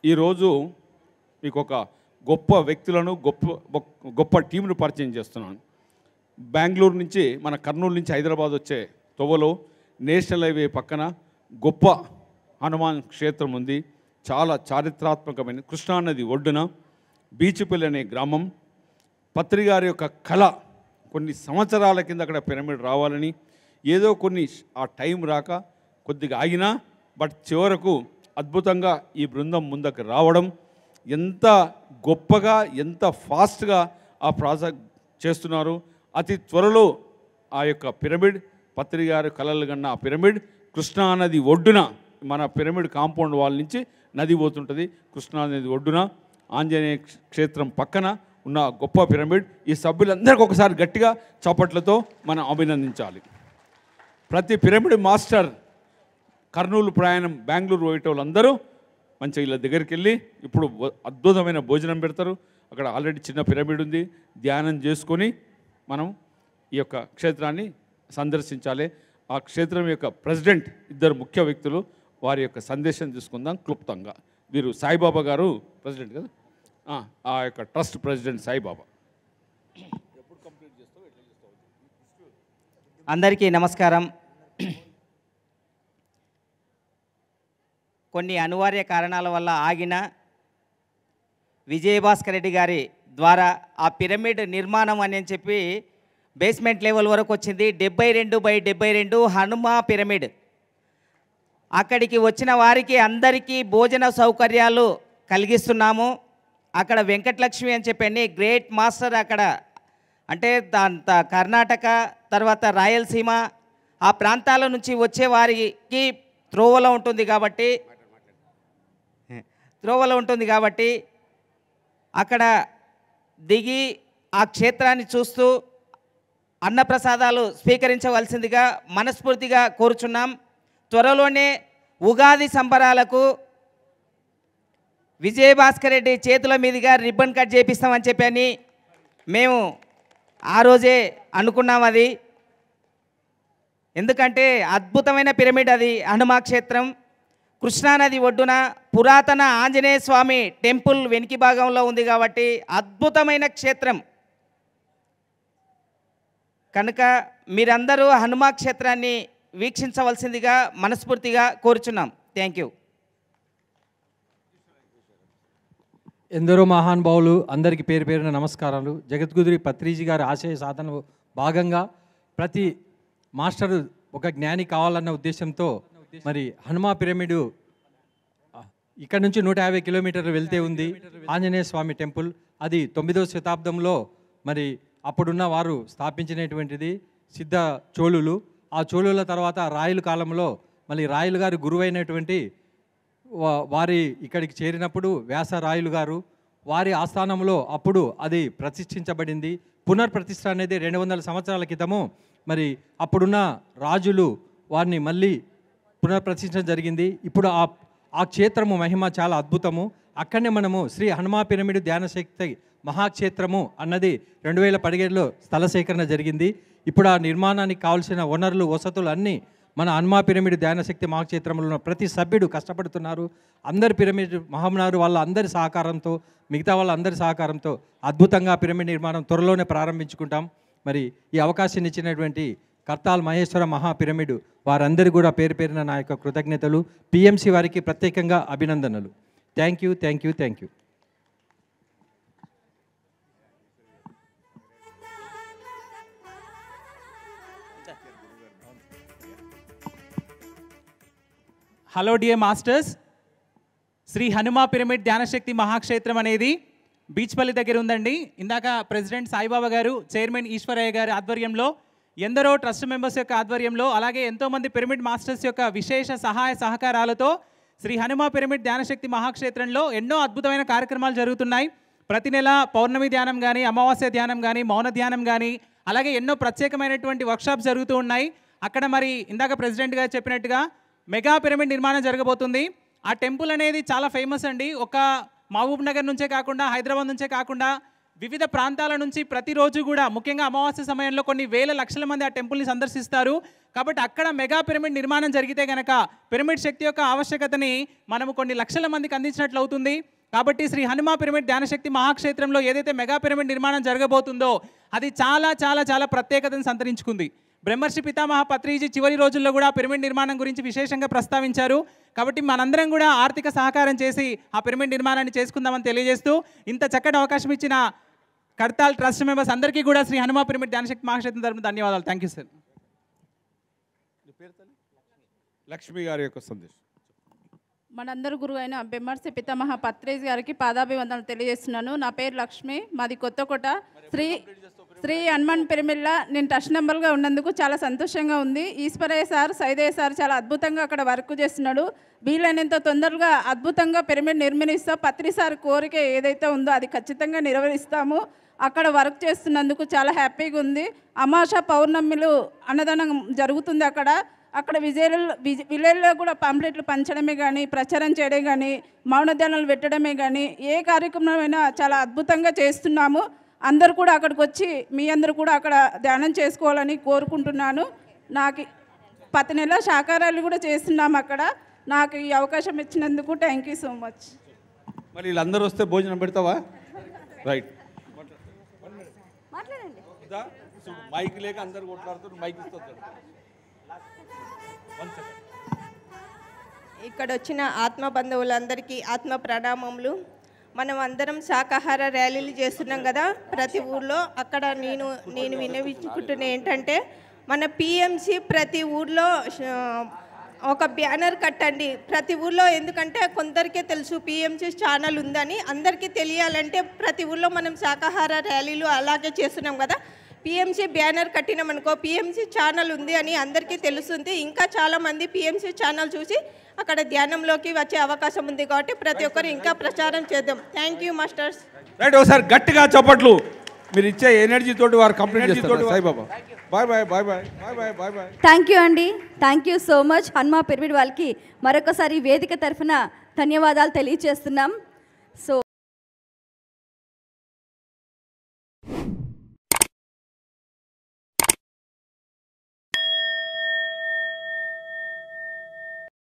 ఈరోజు మీకు ఒక గొప్ప వ్యక్తులను గొప్ప టీంను పరిచయం చేస్తున్నాను. బెంగళూరు నుంచి మన కర్నూలు నుంచి హైదరాబాద్ వచ్చే తొవ్వలో నేషనల్ హైవే పక్కన గొప్ప హనుమాన్ క్షేత్రం ఉంది. చాలా చారిత్రాత్మకమైన కృష్ణానది ఒడ్డున బీచుపల్లి అనే గ్రామం. పత్రి గారి యొక్క కళ కొన్ని సంవత్సరాల కింద అక్కడ పిరమిడ్ రావాలని, ఏదో కొన్ని ఆ టైం రాక కొద్దిగా ఆగినా బట్ చివరకు అద్భుతంగా ఈ బృందం ముందుకు రావడం, ఎంత గొప్పగా ఎంత ఫాస్ట్గా ఆ ప్రాజెక్ట్ చేస్తున్నారు. అతి త్వరలో ఆ యొక్క పిరమిడ్ పత్రి గారు కలలు కన్న ఆ పిరమిడ్ కృష్ణానది ఒడ్డున మన పిరమిడ్ కాంపౌండ్ వాల్ నుంచి నది పోతుంటుంది. కృష్ణానది ఒడ్డున ఆంజనేయ క్షేత్రం పక్కన ఉన్న గొప్ప పిరమిడ్. ఈ సభ్యులందరికీ ఒకసారి గట్టిగా చప్పట్లతో మనం అభినందించాలి. ప్రతి పిరమిడ్ మాస్టర్ కర్నూలు ప్రయాణం బెంగళూరు పోయేటోళ్ళందరూ మంచిగా ఇలా దగ్గరికి వెళ్ళి ఇప్పుడు అద్భుతమైన భోజనం పెడతారు. అక్కడ ఆల్రెడీ చిన్న పిరమిడ్ ఉంది. ధ్యానం చేసుకొని మనం ఈ యొక్క క్షేత్రాన్ని సందర్శించాలి. ఆ క్షేత్రం యొక్క ప్రెసిడెంట్ ఇద్దరు ముఖ్య వ్యక్తులు, వారి యొక్క సందేశం తీసుకుందాం క్లుప్తంగా. వీరు సాయిబాబా గారు ప్రెసిడెంట్ కదా, ఆ యొక్క ట్రస్ట్ ప్రెసిడెంట్ సాయిబాబా. అందరికీ నమస్కారం. కొన్ని అనివార్య కారణాల వల్ల ఆగిన విజయభాస్కర్ రెడ్డి గారి ద్వారా ఆ పిరమిడ్ నిర్మాణం అని చెప్పి బేస్మెంట్ లెవెల్ వరకు వచ్చింది. 72/72 హనుమా పిరమిడ్. అక్కడికి వచ్చిన వారికి అందరికీ భోజన సౌకర్యాలు కలిగిస్తున్నాము. అక్కడ వెంకటలక్ష్మి అని చెప్పండి గ్రేట్ మాస్టర్, అక్కడ అంటే కర్ణాటక తర్వాత రాయలసీమ ఆ ప్రాంతాల నుంచి వచ్చే వారికి త్రోవలో ఉంటుంది కాబట్టి అక్కడ దిగి ఆ క్షేత్రాన్ని చూస్తూ అన్నప్రసాదాలు స్వీకరించవలసిందిగా మనస్ఫూర్తిగా కోరుచున్నాం. త్వరలోనే ఉగాది సంబరాలకు విజయభాస్కర్ రెడ్డి చేతుల మీదుగా రిబ్బన్ కట్ చేపిస్తామని చెప్పని మేము ఆ రోజే అనుకున్నాం. అది ఎందుకంటే అద్భుతమైన పిరమిడ్ అది హనుమా క్షేత్రం. కృష్ణానది ఒడ్డున పురాతన ఆంజనేయ స్వామి టెంపుల్ వెనుక భాగంలో ఉంది కాబట్టి అద్భుతమైన క్షేత్రం. కనుక మీరందరూ హనుమా క్షేత్రాన్ని వీక్షించవలసిందిగా మనస్ఫూర్తిగా కోరుచున్నాం. Thank you. ఎందరో మహానుభావులు అందరికీ పేరు పేరున నమస్కారాలు. జగద్గురు పత్రిజీ గారి ఆశయ సాధనలో భాగంగా ప్రతి మాస్టరు ఒక జ్ఞాని కావాలన్న ఉద్దేశంతో మరి హనుమా పిరమిడ్ ఇక్కడ నుంచి 150 కిలోమీటర్లు వెళ్తే ఉంది ఆంజనేయ స్వామి టెంపుల్. అది 9వ శతాబ్దంలో మరి అప్పుడున్న వారు స్థాపించినటువంటిది సిద్ధ చోళులు. ఆ చోళుల తర్వాత రాయలు కాలంలో మళ్ళీ రాయలు గారు గురువైనటువంటి వారి ఇక్కడికి చేరినప్పుడు వ్యాస రాయలు గారు వారి ఆస్థానంలో అప్పుడు అది ప్రతిష్ఠించబడింది. పునర్ప్రతిష్ఠ అనేది 200 సంవత్సరాల క్రితము మరి అప్పుడున్న రాజులు వారిని మళ్ళీ పునర్ప్రతిష్ఠించడం జరిగింది. ఇప్పుడు ఆ క్షేత్రము మహిమ చాలా అద్భుతము. అక్కడనే మనము శ్రీ హనుమా పిరమిడ్ ధ్యానశక్తి మహాక్షేత్రము అన్నది 2017లో స్థల సేకరణ జరిగింది. ఇప్పుడు ఆ నిర్మాణానికి కావాల్సిన వనరులు వసతులు అన్నీ మన హనుమా పిరమిడ్ ధ్యానశక్తి మహాక్షేత్రంలో ఉన్న ప్రతి సభ్యుడు కష్టపడుతున్నారు. అందరి పిరమిడ్ మహమ్నారు వాళ్ళ అందరి సహకారంతో మిగతా వాళ్ళ అందరి సహకారంతో అద్భుతంగా పిరమిడ్ నిర్మాణం త్వరలోనే ప్రారంభించుకుంటాం. మరి ఈ అవకాశాన్ని ఇచ్చినటువంటి కర్తాల్ మహేశ్వర మహా పిరమిడ్ వారందరూ కూడా పేరు పేరున నా యొక్క కృతజ్ఞతలు. పిఎంసి వారికి ప్రత్యేకంగా అభినందనలు. Thank you thank you thank you. Hello dear masters, Shri Hanuma pyramid ధ్యానశక్తి మహాక్షేత్రం అనేది బీచ్పల్లి దగ్గర ఉందండి. ఇందాక ప్రెసిడెంట్ సాయిబాబా గారు, చైర్మన్ ఈశ్వరయ్య గారి ఆధ్వర్యంలో, ఎందరో ట్రస్ట్ మెంబర్స్ యొక్క ఆధ్వర్యంలో, అలాగే ఎంతోమంది పిరమిడ్ మాస్టర్స్ యొక్క విశేష సహాయ సహకారాలతో శ్రీ హనుమా పిరమిడ్ ధ్యానశక్తి మహాక్షేత్రంలో ఎన్నో అద్భుతమైన కార్యక్రమాలు జరుగుతున్నాయి. ప్రతి నెల పౌర్ణమి ధ్యానం కానీ, అమావాస్య ధ్యానం కానీ, మౌన ధ్యానం కానీ, అలాగే ఎన్నో ప్రత్యేకమైనటువంటి వర్క్షాప్స్ జరుగుతూ ఉన్నాయి. అక్కడ మరి ఇందాక ప్రెసిడెంట్ గారు చెప్పినట్టుగా మెగా పిరమిడ్ నిర్మాణం జరగబోతుంది. ఆ టెంపుల్ అనేది చాలా ఫేమస్ అండి. ఒక మహబూబ్ నగర్ నుంచే కాకుండా, హైదరాబాద్ నుంచే కాకుండా వివిధ ప్రాంతాల నుంచి ప్రతిరోజు కూడా ముఖ్యంగా అమావాస్య సమయంలో కొన్ని వేల లక్షల మంది ఆ టెంపుల్ని సందర్శిస్తారు. కాబట్టి అక్కడ మెగా పిరమిడ్ నిర్మాణం జరిగితే కనుక పిరమిడ్ శక్తి యొక్క ఆవశ్యకతని మనము కొన్ని లక్షల మందికి అందించినట్లు అవుతుంది. కాబట్టి శ్రీ హనుమా పిరమిడ్ ధ్యానశక్తి మహాక్షేత్రంలో ఏదైతే మెగా పిరమిడ్ నిర్మాణం జరగబోతుందో అది చాలా చాలా చాలా ప్రత్యేకతను సంతరించుకుంది. బ్రహ్మర్షి పితామహ పత్రిజీ చివరి రోజుల్లో కూడా పిరమిడ్ నిర్మాణం గురించి విశేషంగా ప్రస్తావించారు. కాబట్టి మనందరం కూడా ఆర్థిక సహకారం చేసి ఆ పిరమిడ్ నిర్మాణాన్ని చేసుకుందామని తెలియజేస్తూ ఇంత చక్కటి అవకాశం ఇచ్చిన కర్తాల్ ట్రస్ట్ మెంబర్స్ అందరికీ కూడా శ్రీ హనుమా పిరమిడ్ ధ్యానశక్తి మహాక్షేత్రం తరపున ధన్యవాదాలు. Thank you sir. లక్ష్మి గారి యొక్క సందేశం. మనందరి గురువు అయిన బ్రహ్మర్షి పితామహ పత్రిజీ గారికి పాదాభివందనలు తెలియజేస్తున్నాను. నా పేరు లక్ష్మి, మాది కొత్తకోట. శ్రీ హనుమాన్ పిరమిడ్లో నేను ట్రస్ట్ నెంబర్గా ఉన్నందుకు చాలా సంతోషంగా ఉంది. ఈశ్వరయ్య సార్, సైదయ్య సార్ చాలా అద్భుతంగా అక్కడ వర్క్ చేస్తున్నాడు. వీలైనంత తొందరగా అద్భుతంగా పిరమిడ్ నిర్మిస్తాం. పత్రి సార్ కోరిక ఏదైతే ఉందో అది ఖచ్చితంగా నెరవేరుస్తాము. అక్కడ వర్క్ చేస్తున్నందుకు చాలా హ్యాపీగా ఉంది. అమావాస పౌర్ణమిలు అన్నదానం జరుగుతుంది అక్కడ విలేజ్లో కూడా పాంప్లెట్లు పంచడమే కానీ, ప్రచారం చేయడం కానీ, మౌనధ్యానాలు పెట్టడమే కానీ ఏ కార్యక్రమమైనా చాలా అద్భుతంగా చేస్తున్నాము. అందరూ కూడా అక్కడికి వచ్చి మీ అందరూ కూడా అక్కడ ధ్యానం చేసుకోవాలని కోరుకుంటున్నాను. నాకు ప్రతి నెల శాకాహారాలు కూడా చేస్తున్నాము అక్కడ. నాకు ఈ అవకాశం ఇచ్చినందుకు థ్యాంక్ యూ సో మచ్. మరి వీళ్ళందరూ వస్తే భోజనం పెడతావా? రైట్, మైక్ లేక అందరు కొట్లాడుతారు, మైక్ ఇస్తారు. ఇక్కడ వచ్చిన ఆత్మ బంధువులందరికీ ఆత్మ ప్రణామములు. మనం అందరం శాకాహార ర్యాలీలు చేస్తున్నాం కదా ప్రతి ఊర్లో. అక్కడ నేను విన్నవించుకుంటున్నా ఏంటంటే మన పిఎంసి ప్రతి ఊర్లో ఒక బ్యానర్ కట్టండి ప్రతి ఊర్లో. ఎందుకంటే కొందరికే తెలుసు పిఎంసి ఛానల్ ఉందని, అందరికీ తెలియాలంటే ప్రతి ఊర్లో మనం శాకాహార ర్యాలీలు అలాగే చేస్తున్నాం కదా. పిఎంసి బ్యానర్ కట్టినామనుకో పిఎంసి ఛానల్ ఉంది అని అందరికీ తెలుస్తుంది. ఇంకా చాలామంది పిఎంసి ఛానల్ చూసి అక్కడ ధ్యానంలోకి వచ్చే అవకాశం ఉంది. కాబట్టి ప్రతి ఒక్కరు ఇంకా ప్రచారం చేద్దాం. Thank you masters. రైట్, ఒకసారి గట్టిగా చప్పట్లు. మీరు ఇచ్చే ఎనర్జీ తోటి వారు కంప్లీట్ చేస్తారు. Saibaba bye bye bye bye bye bye bye bye. Thank you అండి. Thank you so much. Hanuma pyramid వాళ్ళకి మరొకసారి వేదిక తరఫున ధన్యవాదాలు తెలియజేస్తున్నాం. సో